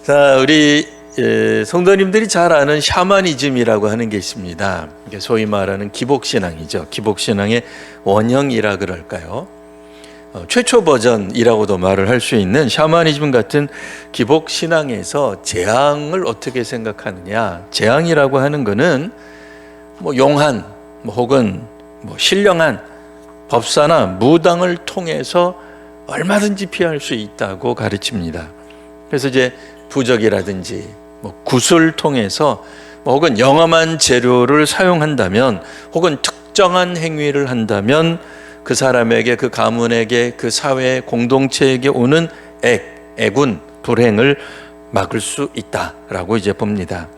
자, 우리 성도님들이 잘 아는 샤머니즘이라고 하는 게 있습니다. 이게 소위 말하는 기복신앙이죠. 기복신앙의 원형이라 그럴까요? 최초 버전이라고도 말을 할 수 있는 샤머니즘 같은 기복신앙에서 재앙을 어떻게 생각하느냐. 재앙이라고 하는 거는 용한 혹은 신령한 법사나 무당을 통해서 얼마든지 피할 수 있다고 가르칩니다. 그래서 이제 부적이라든지 굿을 통해서 혹은 영험한 재료를 사용한다면 혹은 특정한 행위를 한다면 그 사람에게, 그 가문에게, 그 사회 공동체에게 오는 애군, 불행을 막을 수 있다라고 이제 봅니다.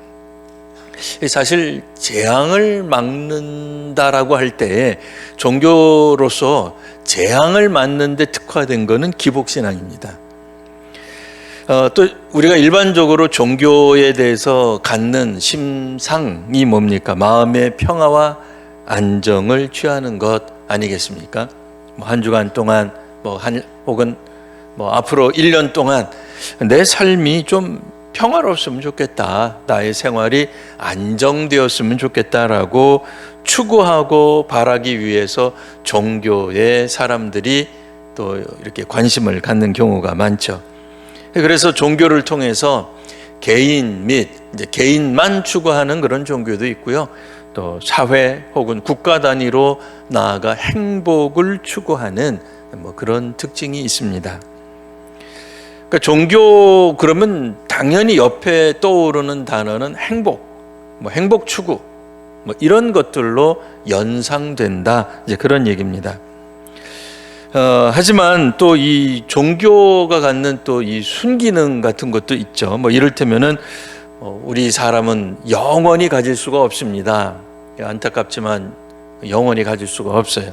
사실 재앙을 막는다라고 할 때 종교로서 재앙을 막는 데 특화된 것은 기복신앙입니다. 또 우리가 일반적으로 종교에 대해서 갖는 심상이 뭡니까? 마음의 평화와 안정을 취하는 것 아니겠습니까? 한 주간 동안 혹은 앞으로 1년 동안 내 삶이 좀 평화로웠으면 좋겠다. 나의 생활이 안정되었으면 좋겠다라고 추구하고 바라기 위해서 종교의 사람들이 또 이렇게 관심을 갖는 경우가 많죠. 그래서 종교를 통해서 개인 및 이제 개인만 추구하는 그런 종교도 있고요. 또 사회 혹은 국가 단위로 나아가 행복을 추구하는 그런 특징이 있습니다. 그러니까 종교 그러면 당연히 옆에 떠오르는 단어는 행복, 행복 추구, 이런 것들로 연상된다. 이제 그런 얘기입니다. 하지만 또 이 종교가 갖는 또 이 순기능 같은 것도 있죠. 이를테면은 우리 사람은 영원히 가질 수가 없습니다. 안타깝지만 영원히 가질 수가 없어요.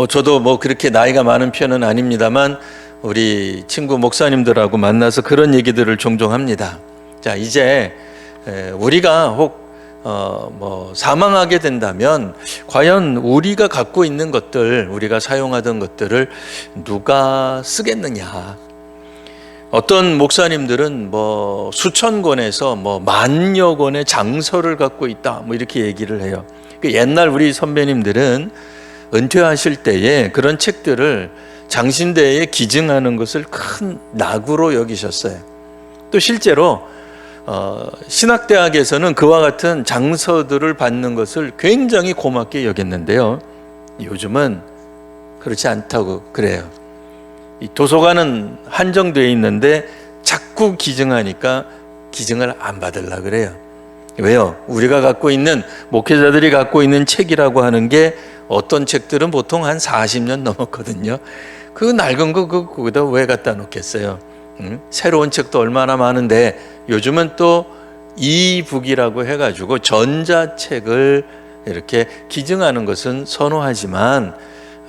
저도 그렇게 나이가 많은 편은 아닙니다만 우리 친구 목사님들하고 만나서 그런 얘기들을 종종 합니다. 자, 이제 우리가 혹 사망하게 된다면 과연 우리가 갖고 있는 것들, 우리가 사용하던 것들을 누가 쓰겠느냐. 어떤 목사님들은 수천 권에서 만여 권의 장서를 갖고 있다. 이렇게 얘기를 해요. 옛날 우리 선배님들은 은퇴하실 때에 그런 책들을 장신대에 기증하는 것을 큰 낙으로 여기셨어요. 또 실제로 신학대학에서는 그와 같은 장서들을 받는 것을 굉장히 고맙게 여겼는데요. 요즘은 그렇지 않다고 그래요. 이 도서관은 한정되어 있는데 자꾸 기증하니까 기증을 안 받으려고 그래요. 왜요? 우리가 갖고 있는, 목회자들이 갖고 있는 책이라고 하는 게 어떤 책들은 보통 한 40년 넘었거든요. 그 낡은 거 거기다 왜 갖다 놓겠어요? 새로운 책도 얼마나 많은데 요즘은 또 이북이라고 해가지고 전자책을 이렇게 기증하는 것은 선호하지만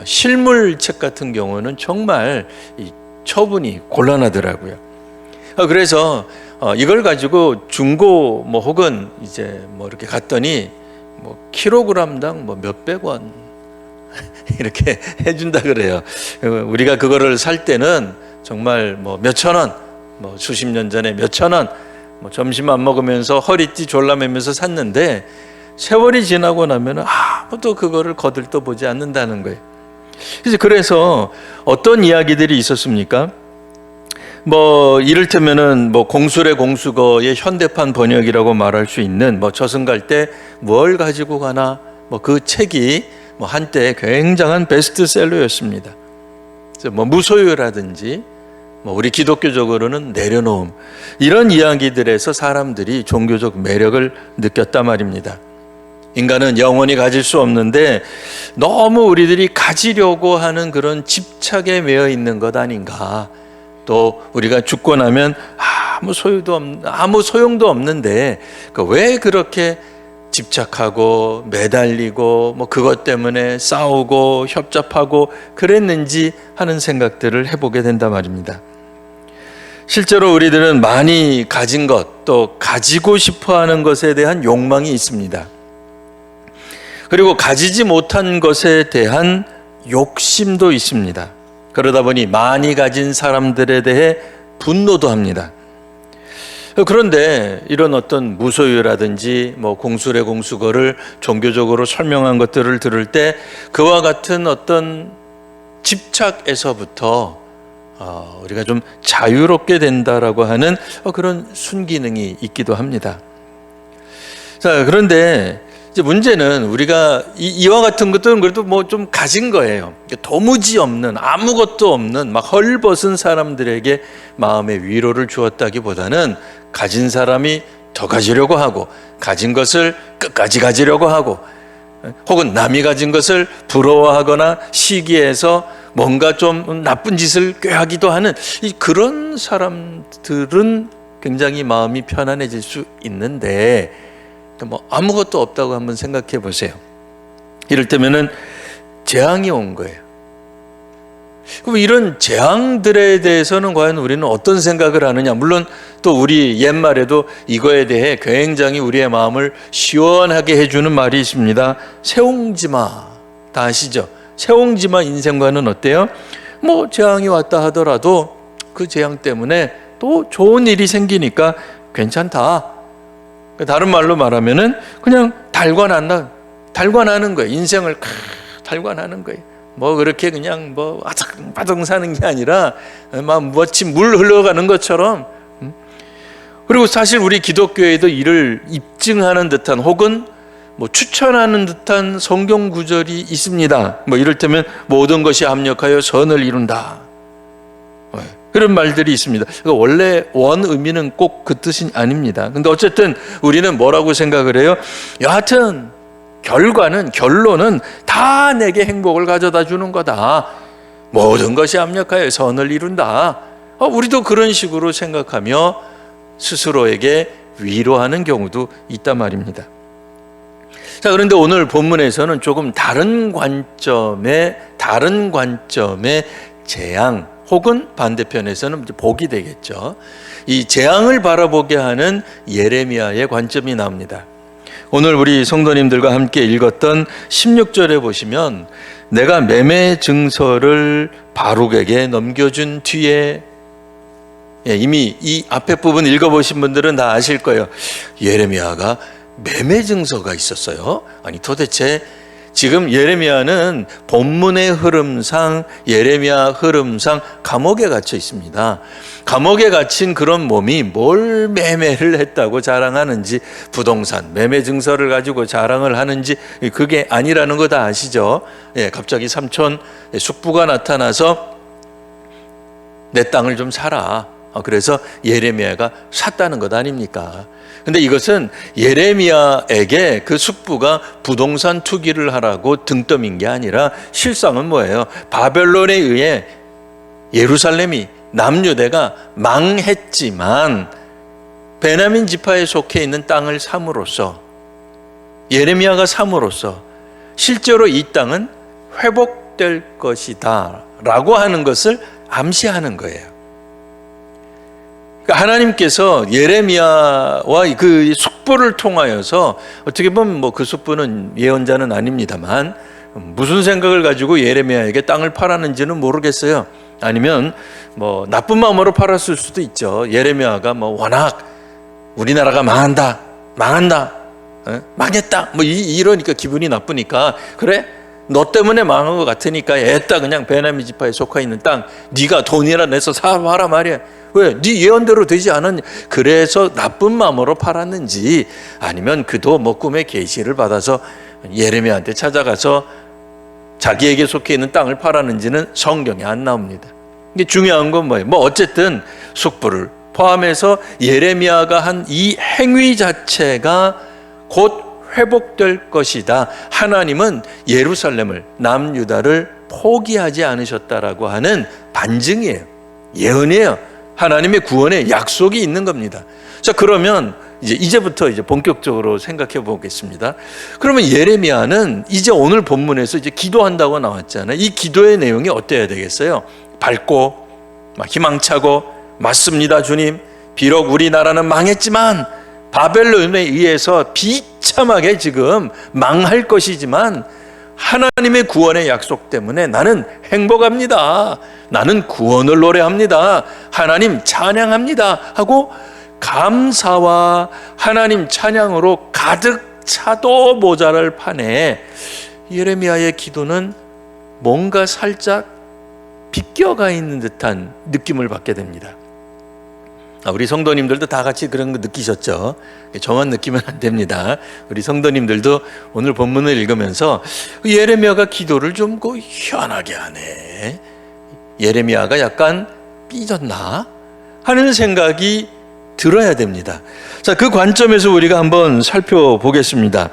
실물책 같은 경우는 정말 이 처분이 곤란하더라고요. 그래서 이걸 가지고 중고 혹은 이제 이렇게 갔더니 킬로그램당 몇백 원 이렇게 해준다 그래요. 우리가 그거를 살 때는 정말 몇천 원, 수십 년 전에 몇천 원, 점심 안 먹으면서 허리띠 졸라매면서 샀는데 세월이 지나고 나면 아무도 그거를 거들떠보지 않는다는 거예요. 그래서 어떤 이야기들이 있었습니까? 이를테면은 공술의 공수거의 현대판 번역이라고 말할 수 있는 저승 갈 때 뭘 가지고 가나 그 책이 한때 굉장한 베스트셀러였습니다. 그래서 무소유라든지 우리 기독교적으로는 내려놓음, 이런 이야기들에서 사람들이 종교적 매력을 느꼈단 말입니다. 인간은 영원히 가질 수 없는데 너무 우리들이 가지려고 하는 그런 집착에 매여 있는 것 아닌가. 또 우리가 죽고 나면 아무 소용도 없는데 왜 그렇게 집착하고 매달리고 그것 때문에 싸우고 협잡하고 그랬는지 하는 생각들을 해보게 된단 말입니다. 실제로 우리들은 많이 가진 것, 또 가지고 싶어하는 것에 대한 욕망이 있습니다. 그리고 가지지 못한 것에 대한 욕심도 있습니다. 그러다 보니 많이 가진 사람들에 대해 분노도 합니다. 그런데 이런 어떤 무소유라든지 뭐 공수래 공수거를 종교적으로 설명한 것들을 들을 때 그와 같은 어떤 집착에서부터 우리가 좀 자유롭게 된다라고 하는 그런 순기능이 있기도 합니다. 자, 그런데 이제 문제는 우리가 이와 같은 것들은 그래도 뭐 좀 가진 거예요. 도무지 없는, 아무것도 없는 막 헐벗은 사람들에게 마음의 위로를 주었다기보다는 가진 사람이 더 가지려고 하고, 가진 것을 끝까지 가지려고 하고, 혹은 남이 가진 것을 부러워하거나 시기해서 뭔가 좀 나쁜 짓을 꾀하기도 하는 그런 사람들은 굉장히 마음이 편안해질 수 있는데, 뭐 아무것도 없다고 한번 생각해 보세요. 이를테면은 재앙이 온 거예요. 그럼 이런 재앙들에 대해서는 과연 우리는 어떤 생각을 하느냐? 물론 또 우리 옛말에도 이거에 대해 굉장히 우리의 마음을 시원하게 해주는 말이 있습니다. 새옹지마. 다 아시죠? 새옹지마 인생과는 어때요? 뭐 재앙이 왔다 하더라도 그 재앙 때문에 또 좋은 일이 생기니까 괜찮다. 다른 말로 말하면은 그냥 달관하는 거예요. 인생을 달관하는 거예요. 뭐 그렇게 그냥 뭐 아득바득 사는 게 아니라 막 마치 물 흘러가는 것처럼. 그리고 사실 우리 기독교에도 이를 입증하는 듯한 혹은 뭐 추천하는 듯한 성경 구절이 있습니다. 뭐 이를테면 모든 것이 합력하여 선을 이룬다. 그런 말들이 있습니다. 원래 원 의미는 꼭 그 뜻이 아닙니다. 근데 어쨌든 우리는 뭐라고 생각을 해요? 여하튼 결론은 다 내게 행복을 가져다 주는 거다. 모든 것이 합력하여 선을 이룬다. 우리도 그런 식으로 생각하며 스스로에게 위로하는 경우도 있단 말입니다. 자, 그런데 오늘 본문에서는 조금 다른 관점의 재앙 혹은 반대편에서는 복이 되겠죠. 이 재앙을 바라보게 하는 예레미야의 관점이 나옵니다. 오늘 우리 성도님들과 함께 읽었던 16절에 보시면 내가 매매 증서를 바룩에게 넘겨준 뒤에, 이미 이 앞에 부분 읽어보신 분들은 다 아실 거예요. 예레미야가 매매 증서가 있었어요. 아니 도대체 지금 예레미야는 본문의 흐름상, 예레미야 흐름상 감옥에 갇혀 있습니다. 감옥에 갇힌 그런 몸이 뭘 매매를 했다고 자랑하는지, 부동산 매매 증서를 가지고 자랑을 하는지 그게 아니라는 거 다 아시죠? 갑자기 삼촌 숙부가 나타나서 내 땅을 좀 사라. 그래서 예레미야가 샀다는 것 아닙니까? 근데 이것은 예레미야에게 그 숙부가 부동산 투기를 하라고 등 떠민 게 아니라 실상은 뭐예요? 바벨론에 의해 예루살렘이, 남유대가 망했지만 베냐민 지파에 속해 있는 땅을 삼으로써, 예레미야가 삼으로써 실제로 이 땅은 회복될 것이다 라고 하는 것을 암시하는 거예요. 하나님께서 예레미야와 그 숙부를 통하여서, 어떻게 보면 뭐 그 숙부는 예언자는 아닙니다만 무슨 생각을 가지고 예레미야에게 땅을 팔았는지는 모르겠어요. 아니면 뭐 나쁜 마음으로 팔았을 수도 있죠. 예레미야가 뭐 워낙 우리나라가 망한다, 망했다 뭐 이러니까 기분이 나쁘니까, 그래? 너 때문에 망한 것 같으니까 애따 그냥 베냐민 지파에 속해 있는 땅 네가 돈이라 내서 사와라 말이야. 왜? 네 예언대로 되지 않았냐? 그래서 나쁜 마음으로 팔았는지, 아니면 그도 뭐 꿈의 계시를 받아서 예레미야한테 찾아가서 자기에게 속해 있는 땅을 팔았는지는 성경에 안 나옵니다. 이게 중요한 건 뭐예요? 뭐 어쨌든 숙부를 포함해서 예레미야가 한 이 행위 자체가 곧 회복될 것이다. 하나님은 예루살렘을, 남유다를 포기하지 않으셨다라고 하는 반증이에요. 예언이에요. 하나님의 구원의 약속이 있는 겁니다. 자, 그러면 이제부터 본격적으로 생각해 보겠습니다. 그러면 예레미야는 이제 오늘 본문에서 이제 기도한다고 나왔잖아요. 이 기도의 내용이 어때야 되겠어요? 밝고 희망차고, 맞습니다 주님, 비록 우리나라는 망했지만 바벨론에 의해서 비참하게 지금 망할 것이지만 하나님의 구원의 약속 때문에 나는 행복합니다. 나는 구원을 노래합니다. 하나님 찬양합니다. 하고 감사와 하나님 찬양으로 가득 차도 모자랄 판에 예레미야의 기도는 뭔가 살짝 비껴가 있는 듯한 느낌을 받게 됩니다. 우리 성도님들도 다 같이 그런 거 느끼셨죠? 저만 느끼면 안 됩니다. 우리 성도님들도 오늘 본문을 읽으면서 예레미야가 기도를 좀 희한하게 하네. 예레미야가 약간 삐졌나? 하는 생각이 들어야 됩니다. 자, 그 관점에서 우리가 한번 살펴보겠습니다.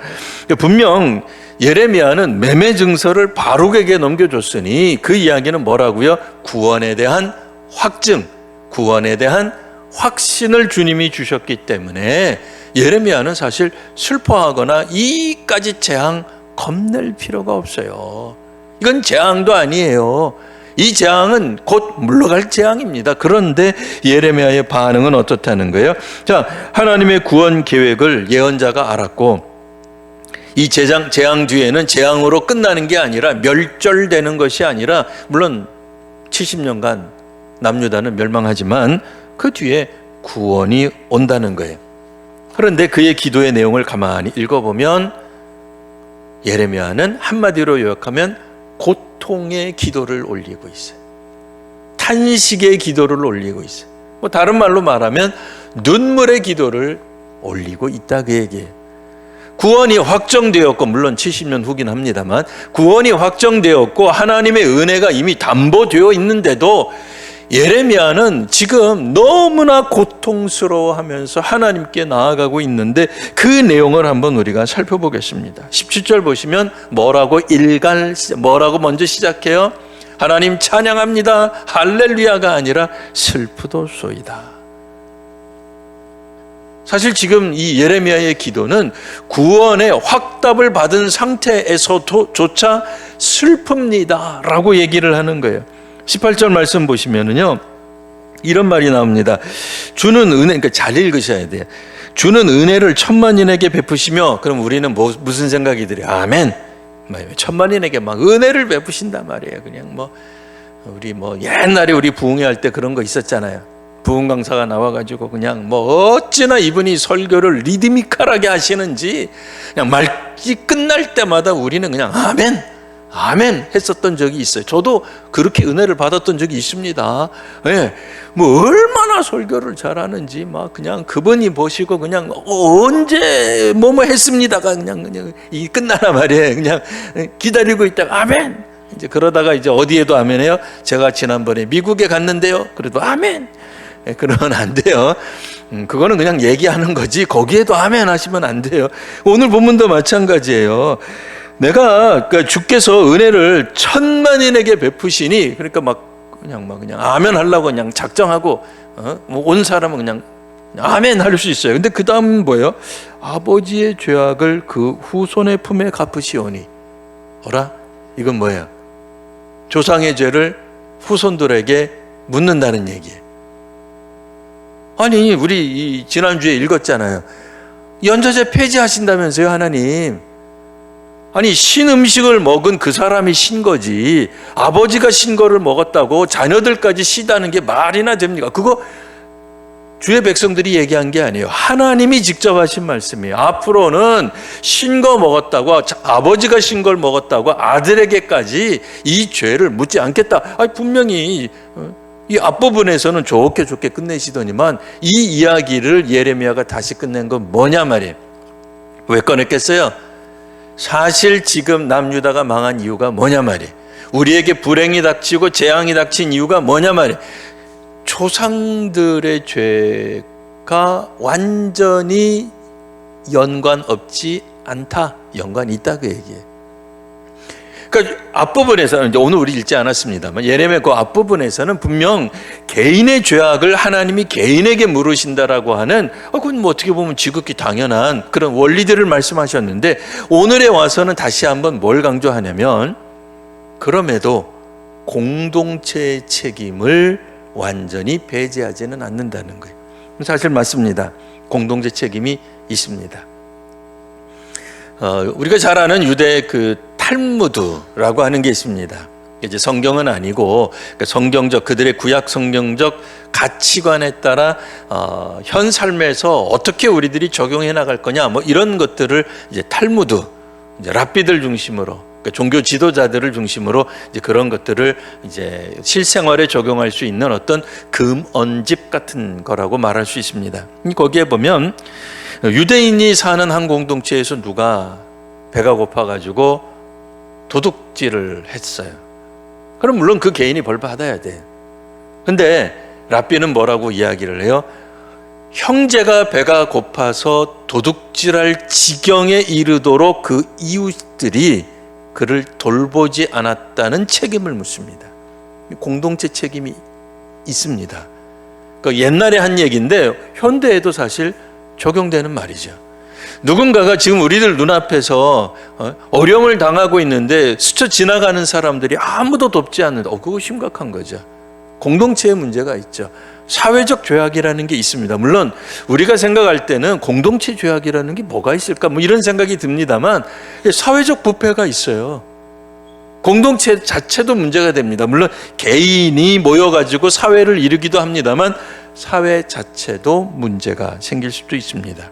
분명 예레미야는 매매 증서를 바룩에게 넘겨줬으니 그 이야기는 뭐라고요? 구원에 대한 확증, 구원에 대한 확신을 주님이 주셨기 때문에 예레미야는 사실 슬퍼하거나 이까지 재앙 겁낼 필요가 없어요. 이건 재앙도 아니에요. 이 재앙은 곧 물러갈 재앙입니다. 그런데 예레미야의 반응은 어떻다는 거예요? 자, 하나님의 구원 계획을 예언자가 알았고 이 재앙 뒤에는 재앙으로 끝나는 게 아니라 멸절되는 것이 아니라 물론 70년간 남유다는 멸망하지만 그 뒤에 구원이 온다는 거예요. 그런데 그의 기도의 내용을 가만히 읽어보면 예레미야는 한마디로 요약하면 고통의 기도를 올리고 있어요. 탄식의 기도를 올리고 있어요. 다른 말로 말하면 눈물의 기도를 올리고 있다 그 얘기예요. 구원이 확정되었고 물론 70년 후긴 합니다만 구원이 확정되었고 하나님의 은혜가 이미 담보되어 있는데도 예레미야는 지금 너무나 고통스러워하면서 하나님께 나아가고 있는데 그 내용을 한번 우리가 살펴보겠습니다. 17절 보시면 뭐라고 먼저 시작해요? 하나님 찬양합니다. 할렐루야가 아니라 슬프도소이다. 사실 지금 이 예레미야의 기도는 구원의 확답을 받은 상태에서조차 슬픕니다 라고 얘기를 하는 거예요. 18절 말씀 보시면은요 이런 말이 나옵니다. 주는 은혜, 그러니까 잘 읽으셔야 돼요. 주는 은혜를 천만인에게 베푸시며, 그럼 우리는 무슨 생각이 들어요? 아멘. 천만인에게 막 은혜를 베푸신단 말이에요. 그냥 우리 옛날에 우리 부흥회 때 그런 거 있었잖아요. 부흥 강사가 나와가지고 그냥 어찌나 이분이 설교를 리드미컬하게 하시는지 그냥 말기 끝날 때마다 우리는 그냥 아멘 아멘 했었던 적이 있어요. 저도 그렇게 은혜를 받았던 적이 있습니다. 예, 얼마나 설교를 잘하는지 그냥 그분이 보시고 그냥 언제 했습니다가 그냥 이 끝나나 말이에요. 그냥 기다리고 있다가 아멘. 이제 그러다가 이제 어디에도 아멘해요. 제가 지난번에 미국에 갔는데요. 그래도 아멘. 예, 그러면 안 돼요. 그거는 그냥 얘기하는 거지 거기에도 아멘 하시면 안 돼요. 오늘 본문도 마찬가지예요. 그러니까 주께서 은혜를 천만인에게 베푸시니, 그러니까 그냥 아멘 하려고 그냥 작정하고 온 사람은 그냥 아멘 할 수 있어요. 근데 그 다음은 뭐예요? 아버지의 죄악을 그 후손의 품에 갚으시오니. 어라? 이건 뭐예요? 조상의 죄를 후손들에게 묻는다는 얘기예요. 아니 우리 지난주에 읽었잖아요. 연좌제 폐지하신다면서요 하나님. 아니 신 음식을 먹은 그 사람이 신 거지 아버지가 신 거를 먹었다고 자녀들까지 시다는 게 말이나 됩니까? 그거 주의 백성들이 얘기한 게 아니에요. 하나님이 직접 하신 말씀이에요. 앞으로는 신 거 먹었다고 아버지가 신 걸 먹었다고 아들에게까지 이 죄를 묻지 않겠다. 분명히 이 앞부분에서는 좋게 끝내시더니만 이 이야기를 예레미야가 다시 끝낸 건 뭐냐 말이에요. 왜 꺼냈겠어요? 사실 지금 남유다가 망한 이유가 뭐냐 말이에요. 우리에게 불행이 닥치고 재앙이 닥친 이유가 뭐냐 말이에요. 조상들의 죄가 완전히 연관 없지 않다. 연관이 있다 그 얘기예요. 그러니까 앞부분에서는 이제 오늘 우리 읽지 않았습니다만 예레미야 그 앞부분에서는 분명 개인의 죄악을 하나님이 개인에게 물으신다라고 하는 그건 어떻게 보면 지극히 당연한 그런 원리들을 말씀하셨는데 오늘에 와서는 다시 한번 뭘 강조하냐면 그럼에도 공동체의 책임을 완전히 배제하지는 않는다는 거예요. 사실 맞습니다. 공동체 책임이 있습니다. 우리가 잘 아는 유대 그 탈무드라고 하는 게 있습니다. 이제 성경은 아니고 성경적 그들의 구약 성경적 가치관에 따라 현 삶에서 어떻게 우리들이 적용해 나갈 거냐 뭐 이런 것들을 이제 탈무드, 이제 랍비들 중심으로 종교 지도자들을 중심으로 이제 그런 것들을 이제 실생활에 적용할 수 있는 어떤 금언집 같은 거라고 말할 수 있습니다. 거기에 보면 유대인이 사는 한 공동체에서 누가 배가 고파가지고 도둑질을 했어요. 그럼 물론 그 개인이 벌 받아야 돼. 근데 랍비는 뭐라고 이야기를 해요? 형제가 배가 고파서 도둑질할 지경에 이르도록 그 이웃들이 그를 돌보지 않았다는 책임을 묻습니다. 공동체 책임이 있습니다. 그러니까 옛날에 한 얘기인데 현대에도 사실 적용되는 말이죠. 누군가가 지금 우리들 눈앞에서 어려움을 당하고 있는데 스쳐 지나가는 사람들이 아무도 돕지 않는다. 그거 심각한 거죠. 공동체의 문제가 있죠. 사회적 죄악이라는 게 있습니다. 물론 우리가 생각할 때는 공동체 죄악이라는 게 뭐가 있을까 뭐 이런 생각이 듭니다만 사회적 부패가 있어요. 공동체 자체도 문제가 됩니다. 물론 개인이 모여가지고 사회를 이루기도 합니다만 사회 자체도 문제가 생길 수도 있습니다.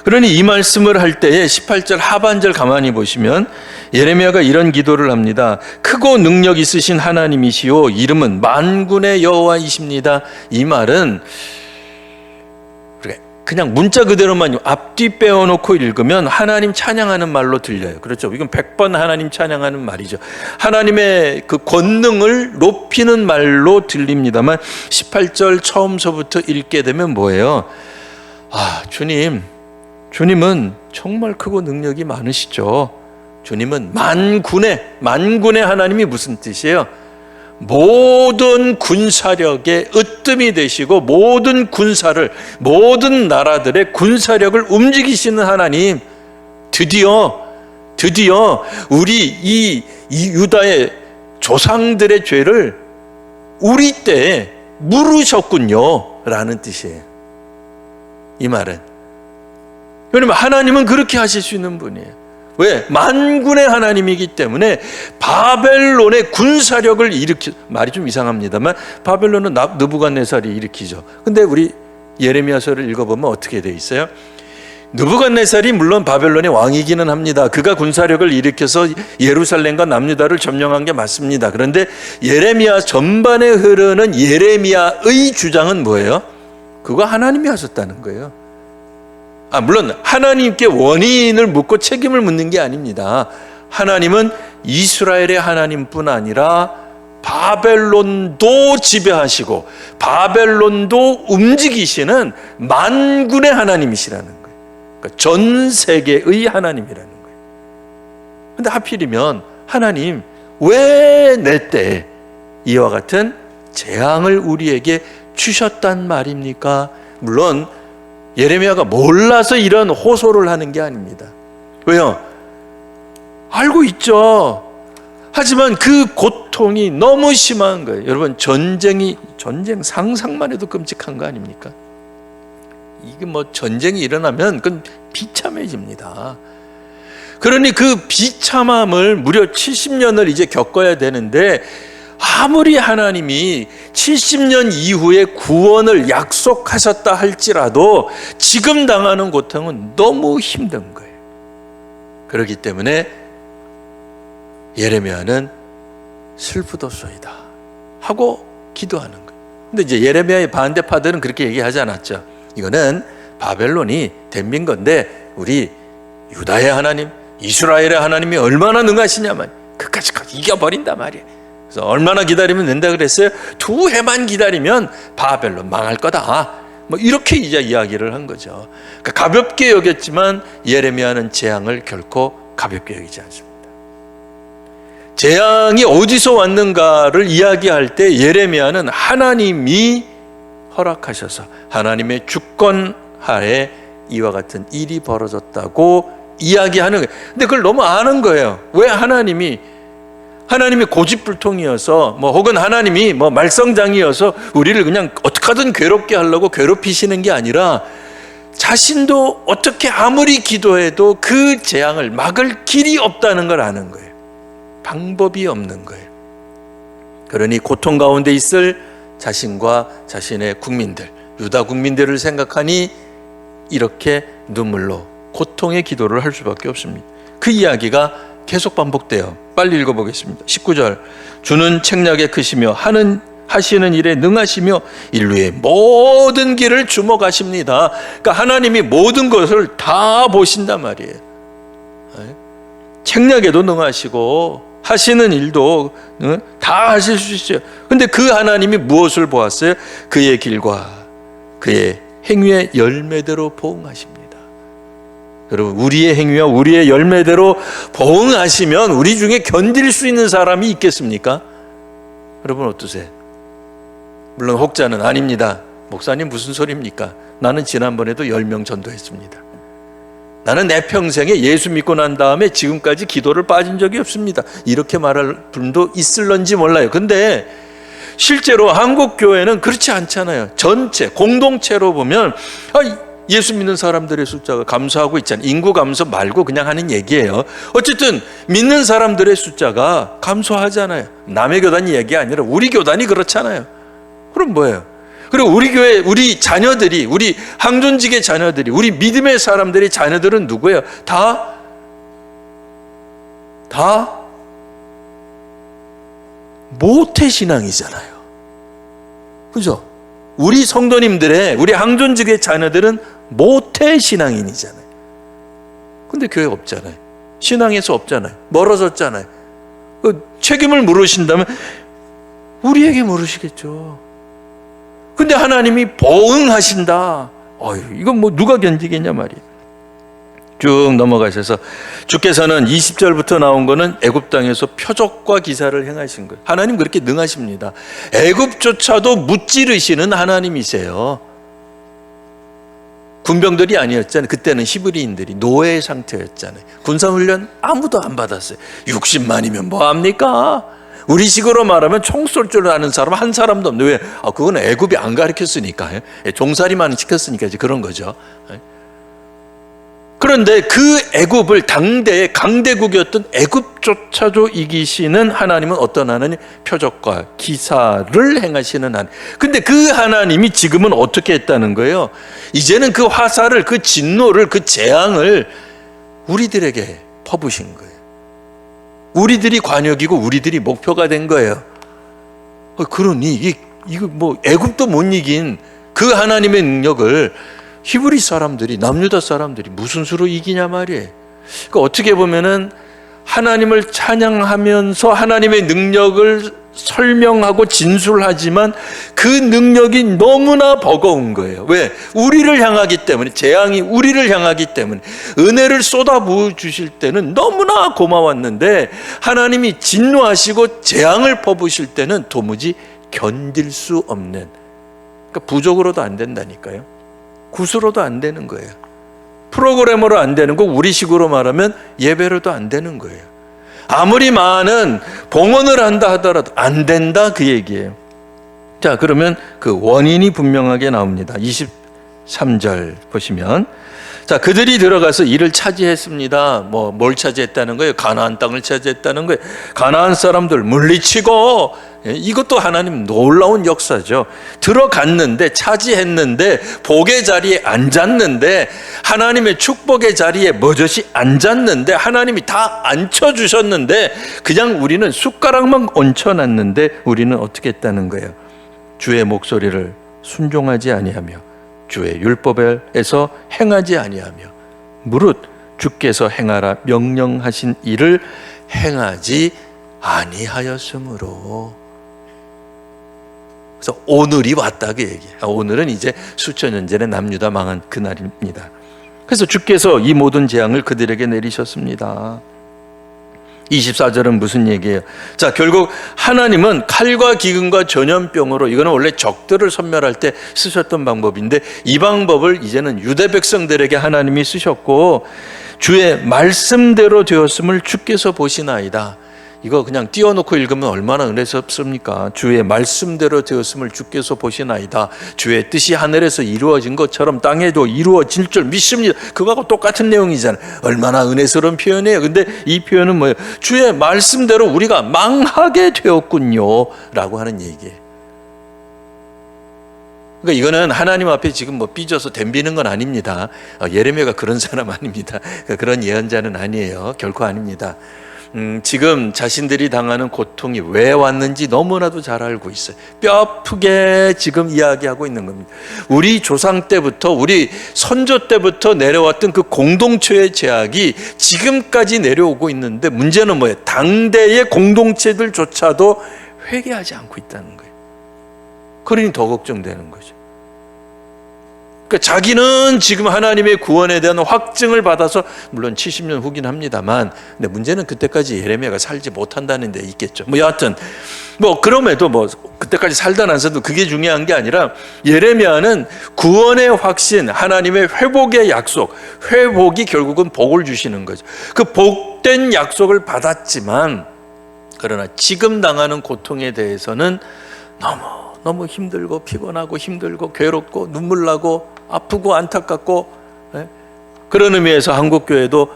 그러니 이 말씀을 할 때에 18절 하반절 가만히 보시면 예레미야가 이런 기도를 합니다. 크고 능력 있으신 하나님이시오 이름은 만군의 여호와이십니다. 이 말은 그냥 문자 그대로만 앞뒤 빼어놓고 읽으면 하나님 찬양하는 말로 들려요. 그렇죠? 이건 100번 하나님 찬양하는 말이죠. 하나님의 그 권능을 높이는 말로 들립니다만 18절 처음서부터 읽게 되면 뭐예요? 주님은 정말 크고 능력이 많으시죠. 주님은 만군의 하나님이 무슨 뜻이에요? 모든 군사력의 으뜸이 되시고 모든 나라들의 군사력을 움직이시는 하나님. 드디어 우리 이 유다의 조상들의 죄를 우리 때에 물으셨군요 라는 뜻이에요. 이 말은 왜냐면 하나님은 그렇게 하실 수 있는 분이에요. 왜? 만군의 하나님이기 때문에 바벨론의 군사력을 말이 좀 이상합니다만 바벨론은 느부갓네살이 일으키죠. 근데 우리 예레미야서를 읽어보면 어떻게 돼 있어요? 느부갓네살이 물론 바벨론의 왕이기는 합니다. 그가 군사력을 일으켜서 예루살렘과 남유다를 점령한 게 맞습니다. 그런데 예레미야 전반에 흐르는 예레미야의 주장은 뭐예요? 그거 하나님이 하셨다는 거예요. 물론 하나님께 원인을 묻고 책임을 묻는 게 아닙니다. 하나님은 이스라엘의 하나님뿐 아니라 바벨론도 지배하시고 바벨론도 움직이시는 만군의 하나님이시라는 거예요. 그러니까 전 세계의 하나님이라는 거예요. 그런데 하필이면 하나님 왜 내 때에 이와 같은 재앙을 우리에게 주셨단 말입니까? 물론 예레미야가 몰라서 이런 호소를 하는 게 아닙니다. 왜요? 알고 있죠. 하지만 그 고통이 너무 심한 거예요. 여러분 전쟁 상상만 해도 끔찍한 거 아닙니까? 이게 전쟁이 일어나면 그건 비참해집니다. 그러니 그 비참함을 무려 70년을 이제 겪어야 되는데 아무리 하나님이 70년 이후에 구원을 약속하셨다 할지라도 지금 당하는 고통은 너무 힘든 거예요. 그렇기 때문에 예레미야는 슬프도소이다 하고 기도하는 거예요. 근데 이제 예레미야의 반대파들은 그렇게 얘기하지 않았죠. 이거는 바벨론이 덤빈 건데 우리 유다의 하나님, 이스라엘의 하나님이 얼마나 능하시냐면 그까지 이겨버린단 말이에요. 그래서 얼마나 기다리면 된다 그랬어요? 2해만 기다리면 바벨론 망할 거다. 이렇게 이제 이야기를 한 거죠. 그러니까 가볍게 여겼지만 예레미야는 재앙을 결코 가볍게 여기지 않습니다. 재앙이 어디서 왔는가를 이야기할 때 예레미야는 하나님이 허락하셔서 하나님의 주권 하에 이와 같은 일이 벌어졌다고 이야기하는 거예요. 근데 그걸 너무 아는 거예요. 왜 하나님이 고집불통이어서 혹은 하나님이 말썽장이어서 우리를 그냥 어떻게든 괴롭게 하려고 괴롭히시는 게 아니라 자신도 어떻게 아무리 기도해도 그 재앙을 막을 길이 없다는 걸 아는 거예요. 방법이 없는 거예요. 그러니 고통 가운데 있을 자신과 자신의 국민들, 유다 국민들을 생각하니 이렇게 눈물로 고통의 기도를 할 수밖에 없습니다. 그 이야기가 계속 반복돼요. 빨리 읽어보겠습니다. 19절. 주는 책략에 크시며 하시는 일에 능하시며 인류의 모든 길을 주목하십니다. 그러니까 하나님이 모든 것을 다 보신단 말이에요. 책략에도 능하시고 하시는 일도 다 하실 수 있어요. 근데 그 하나님이 무엇을 보았어요? 그의 길과 그의 행위의 열매대로 보응하십니다. 여러분, 우리의 행위와 우리의 열매대로 보응하시면 우리 중에 견딜 수 있는 사람이 있겠습니까? 여러분 어떠세요? 물론 혹자는 아닙니다. 목사님 무슨 소리입니까? 나는 지난번에도 10명 전도했습니다. 나는 내 평생에 예수 믿고 난 다음에 지금까지 기도를 빠진 적이 없습니다. 이렇게 말할 분도 있을런지 몰라요. 근데 실제로 한국 교회는 그렇지 않잖아요. 전체 공동체로 보면 예수 믿는 사람들의 숫자가 감소하고 있잖아요. 인구 감소 말고 그냥 하는 얘기예요. 어쨌든 믿는 사람들의 숫자가 감소하잖아요. 남의 교단이 얘기 아니라 우리 교단이 그렇잖아요. 그럼 뭐예요? 그리고 우리 교회, 우리 자녀들이, 우리 항존직의 자녀들이, 우리 믿음의 사람들의 자녀들은 누구예요? 다 모태신앙이잖아요. 그죠? 우리 성도님들의, 우리 항존직의 자녀들은 모태신앙인이잖아요. 근데 교회 없잖아요. 신앙에서 없잖아요. 멀어졌잖아요. 책임을 물으신다면 우리에게 물으시겠죠. 근데 하나님이 보응하신다. 이건 뭐 누가 견디겠냐 말이에요. 쭉 넘어가셔서 주께서는 20절부터 나온 거는 애굽 땅에서 표적과 기사를 행하신 거예요. 하나님 그렇게 능하십니다. 애굽조차도 무찌르시는 하나님이세요. 군병들이 아니었잖아요. 그때는 히브리인들이 노예 상태였잖아요. 군사훈련 아무도 안 받았어요. 60만이면 뭐합니까? 우리 식으로 말하면 총 쏠 줄 아는 사람 한 사람도 없는데 왜? 그건 애굽이 안 가르쳤으니까, 종살이만 시켰으니까 이제 그런 거죠. 그런데 그 애굽을 당대의 강대국이었던 애굽조차도 이기시는 하나님은 어떤 하나님? 표적과 기사를 행하시는 하나님. 근데 그 하나님이 지금은 어떻게 했다는 거예요? 이제는 그 화살을, 그 진노를, 그 재앙을 우리들에게 퍼부신 거예요. 우리들이 관역이고 우리들이 목표가 된 거예요. 그러니 이거 뭐 애굽도 못 이긴 그 하나님의 능력을 히브리 사람들이, 남유다 사람들이 무슨 수로 이기냐 말이에요. 그러니까 어떻게 보면은 하나님을 찬양하면서 하나님의 능력을 설명하고 진술하지만 그 능력이 너무나 버거운 거예요. 왜? 우리를 향하기 때문에, 재앙이 우리를 향하기 때문에. 은혜를 쏟아부어 주실 때는 너무나 고마웠는데 하나님이 진노하시고 재앙을 퍼부실 때는 도무지 견딜 수 없는, 그러니까 부족으로도 안 된다니까요. 굿으로도 안 되는 거예요. 프로그램으로 안 되는 거, 우리식으로 말하면 예배로도 안 되는 거예요. 아무리 많은 봉헌을 한다 하더라도 안 된다, 그 얘기예요. 자, 그러면 그 원인이 분명하게 나옵니다. 23절 보시면, 자, 그들이 들어가서 이를 차지했습니다. 뭘 차지했다는 거예요? 가나안 땅을 차지했다는 거예요. 가나안 사람들 물리치고, 이것도 하나님 놀라운 역사죠. 들어갔는데, 차지했는데, 복의 자리에 앉았는데, 하나님의 축복의 자리에 머저시 앉았는데, 하나님이 다 앉혀주셨는데, 그냥 우리는 숟가락만 얹혀놨는데, 우리는 어떻게 했다는 거예요? 주의 목소리를 순종하지 아니하며 주의 율법에서 행하지 아니하며 무릇 주께서 행하라 명령하신 일을 행하지 아니하였으므로. 그래서 오늘이 왔다, 그 얘기예요. 오늘은 이제 수천 년 전에 남유다 망한 그날입니다. 그래서 주께서 이 모든 재앙을 그들에게 내리셨습니다. 24절은 무슨 얘기예요? 자, 결국 하나님은 칼과 기근과 전염병으로, 이거는 원래 적들을 섬멸할 때 쓰셨던 방법인데 이 방법을 이제는 유대 백성들에게 하나님이 쓰셨고, 주의 말씀대로 되었음을 주께서 보시나이다. 이거 그냥 띄워놓고 읽으면 얼마나 은혜스럽습니까? 주의 말씀대로 되었음을 주께서 보시나이다. 주의 뜻이 하늘에서 이루어진 것처럼 땅에도 이루어질 줄 믿습니다. 그거하고 똑같은 내용이잖아요. 얼마나 은혜스러운 표현이에요. 근데 이 표현은 뭐예요? 주의 말씀대로 우리가 망하게 되었군요 라고 하는 얘기예요. 그러니까 이거는 하나님 앞에 지금 뭐 삐져서 덤비는 건 아닙니다. 예레미야가 그런 사람 아닙니다. 그런 예언자는 아니에요. 결코 아닙니다. 지금 자신들이 당하는 고통이 왜 왔는지 너무나도 잘 알고 있어요. 뼈 아프게 지금 이야기하고 있는 겁니다. 우리 조상 때부터, 우리 선조 때부터 내려왔던 그 공동체의 제약이 지금까지 내려오고 있는데, 문제는 뭐예요? 당대의 공동체들조차도 회개하지 않고 있다는 거예요. 그러니 더 걱정되는 거죠. 그러니까 자기는 지금 하나님의 구원에 대한 확증을 받아서, 물론 70년 후긴 합니다만, 근데 문제는 그때까지 예레미야가 살지 못한다는 데 있겠죠. 뭐 여하튼 뭐 그럼에도 뭐 그때까지 살다 나서도 그게 중요한 게 아니라, 예레미야는 구원의 확신, 하나님의 회복의 약속, 회복이 결국은 복을 주시는 거죠. 그 복된 약속을 받았지만, 그러나 지금 당하는 고통에 대해서는 너무 힘들고 피곤하고 힘들고 괴롭고 눈물 나고 아프고 안타깝고, 그런 의미에서 한국교회도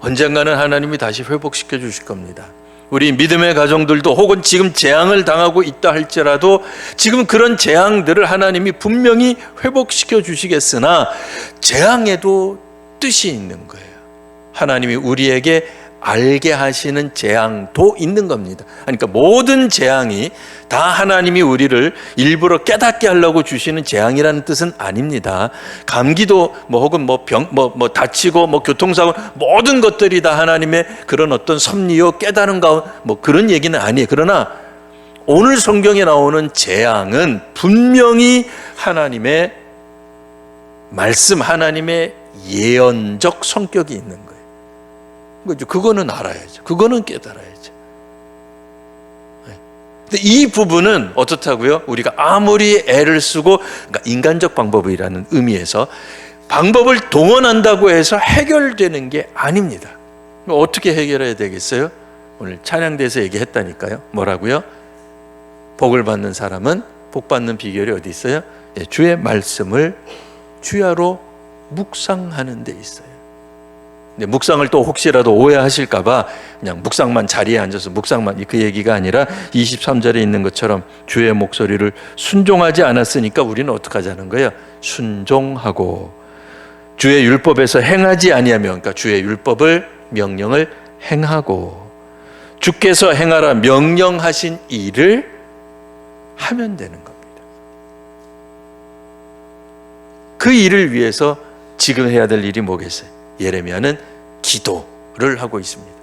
언젠가는 하나님이 다시 회복시켜 주실 겁니다. 우리 믿음의 가정들도 혹은 지금 재앙을 당하고 있다 할지라도 지금 그런 재앙들을 하나님이 분명히 회복시켜 주시겠으나, 재앙에도 뜻이 있는 거예요. 하나님이 우리에게 알게 하시는 재앙도 있는 겁니다. 그러니까 모든 재앙이 다 하나님이 우리를 일부러 깨닫게 하려고 주시는 재앙이라는 뜻은 아닙니다. 감기도 혹은 다치고 교통사고, 모든 것들이 다 하나님의 그런 어떤 섭리요 깨달은 가운 그런 얘기는 아니에요. 그러나 오늘 성경에 나오는 재앙은 분명히 하나님의 말씀, 하나님의 예언적 성격이 있는 거예요. 그거는 알아야죠. 그거는 깨달아야죠. 근데 이 부분은 어떻다고요? 우리가 아무리 애를 쓰고, 그러니까 인간적 방법이라는 의미에서 방법을 동원한다고 해서 해결되는 게 아닙니다. 어떻게 해결해야 되겠어요? 오늘 찬양대에서 얘기했다니까요. 뭐라고요? 복을 받는 사람은 복 받는 비결이 어디 있어요? 주의 말씀을 주야로 묵상하는 데 있어요. 묵상을 또 혹시라도 오해하실까봐 그냥 묵상만, 자리에 앉아서 묵상만, 그 얘기가 아니라 23절에 있는 것처럼 주의 목소리를 순종하지 않았으니까 우리는 어떻게 하자는 거예요? 순종하고 주의 율법에서 행하지 아니하며, 그러니까 주의 율법을, 명령을 행하고 주께서 행하라 명령하신 일을 하면 되는 겁니다. 그 일을 위해서 지금 해야 될 일이 뭐겠어요? 예레미야는 기도를 하고 있습니다.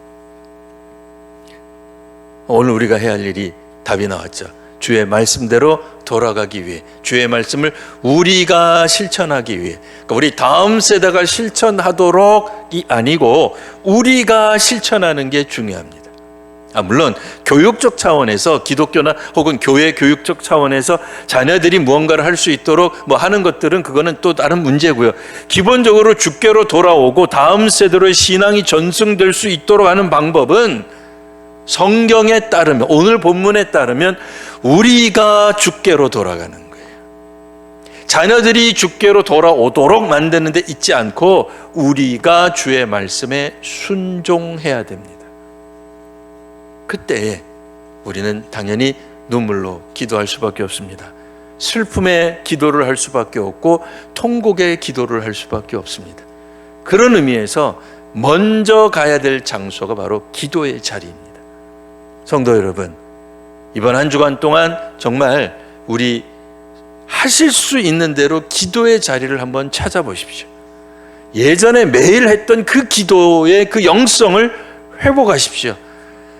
오늘 우리가 해야 할 일이 답이 나왔죠. 주의 말씀대로 돌아가기 위해, 주의 말씀을 우리가 실천하기 위해, 그러니까 우리 다음 세대가 실천하도록이 아니고 우리가 실천하는 게 중요합니다. 물론 교육적 차원에서, 기독교나 혹은 교회 교육적 차원에서 자녀들이 무언가를 할 수 있도록 하는 것들은 그거는 또 다른 문제고요. 기본적으로 주께로 돌아오고 다음 세대로의 신앙이 전승될 수 있도록 하는 방법은 성경에 따르면, 오늘 본문에 따르면 우리가 주께로 돌아가는 거예요. 자녀들이 주께로 돌아오도록 만드는 데 있지 않고 우리가 주의 말씀에 순종해야 됩니다. 그때 우리는 당연히 눈물로 기도할 수밖에 없습니다. 슬픔의 기도를 할 수밖에 없고 통곡의 기도를 할 수밖에 없습니다. 그런 의미에서 먼저 가야 될 장소가 바로 기도의 자리입니다. 성도 여러분, 이번 한 주간 동안 정말 우리 하실 수 있는 대로 기도의 자리를 한번 찾아보십시오. 예전에 매일 했던 그 기도의 그 영성을 회복하십시오.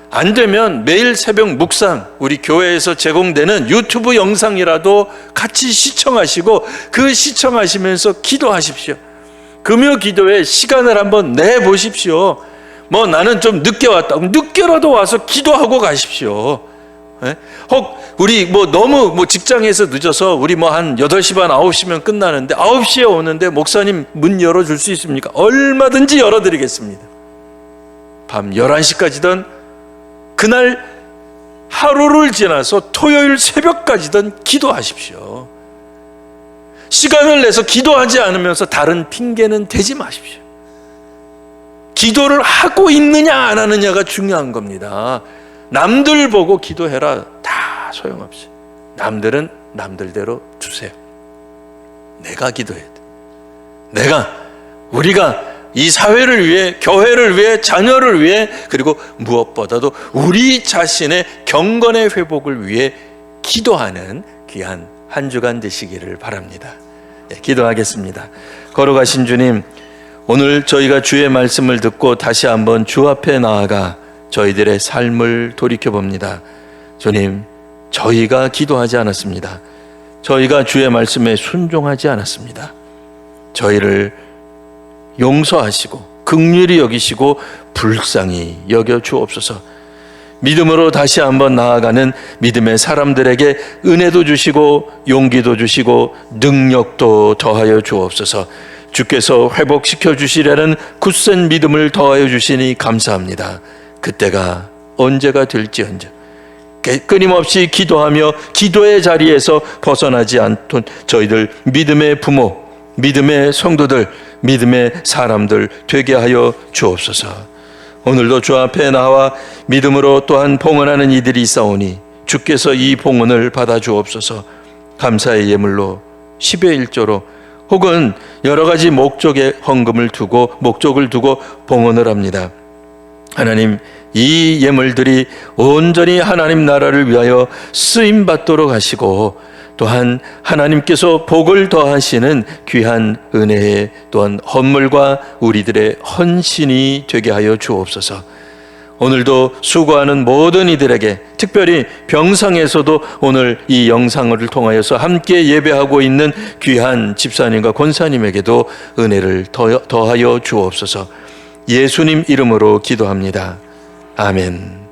안 되면 매일 새벽 묵상, 우리 교회에서 제공되는 유튜브 영상이라도 같이 시청하시고 그 시청하시면서 기도하십시오. 금요 기도에 시간을 한번 내보십시오. 나는 좀 늦게 왔다. 그럼 늦게라도 와서 기도하고 가십시오. 혹 우리 너무 직장에서 늦어서 우리 한 8시 반 9시면 끝나는데 9시에 오는데 목사님 문 열어줄 수 있습니까? 얼마든지 열어드리겠습니다. 밤 11시까지든 그날 하루를 지나서 토요일 새벽까지든 기도하십시오. 시간을 내서 기도하지 않으면서 다른 핑계는 대지 마십시오. 기도를 하고 있느냐 안 하느냐가 중요한 겁니다. 남들 보고 기도해라 다 소용없어요. 남들은 남들대로 두세요. 내가 기도해야 돼. 우리가 이 사회를 위해, 교회를 위해, 자녀를 위해, 그리고 무엇보다도 우리 자신의 경건의 회복을 위해 기도하는 귀한 한 주간 되시기를 바랍니다. 기도하겠습니다. 걸어가신 주님, 오늘 저희가 주의 말씀을 듣고 다시 한번 주 앞에 나아가 저희들의 삶을 돌이켜봅니다. 주님, 저희가 기도하지 않았습니다. 저희가 주의 말씀에 순종하지 않았습니다. 저희를 용서하시고 긍휼히 여기시고 불쌍히 여겨 주옵소서. 믿음으로 다시 한번 나아가는 믿음의 사람들에게 은혜도 주시고 용기도 주시고 능력도 더하여 주옵소서. 주께서 회복시켜 주시려는 굳센 믿음을 더하여 주시니 감사합니다. 그때가 언제가 될지언정 끊임없이 기도하며 기도의 자리에서 벗어나지 않던 저희들 믿음의 부모, 믿음의 성도들, 믿음의 사람들 되게 하여 주옵소서. 오늘도 주 앞에 나와 믿음으로 또한 봉헌하는 이들이 있사오니 주께서 이 봉헌을 받아 주옵소서. 감사의 예물로 10의 1조로 혹은 여러 가지 목적의 헌금을 두고 목적을 두고 봉헌을 합니다. 하나님, 이 예물들이 온전히 하나님 나라를 위하여 쓰임 받도록 하시고 또한 하나님께서 복을 더하시는 귀한 은혜의 또한 헌물과 우리들의 헌신이 되게 하여 주옵소서. 오늘도 수고하는 모든 이들에게, 특별히 병상에서도 오늘 이 영상을 통하여서 함께 예배하고 있는 귀한 집사님과 권사님에게도 은혜를 더하여 주옵소서. 예수님 이름으로 기도합니다. 아멘.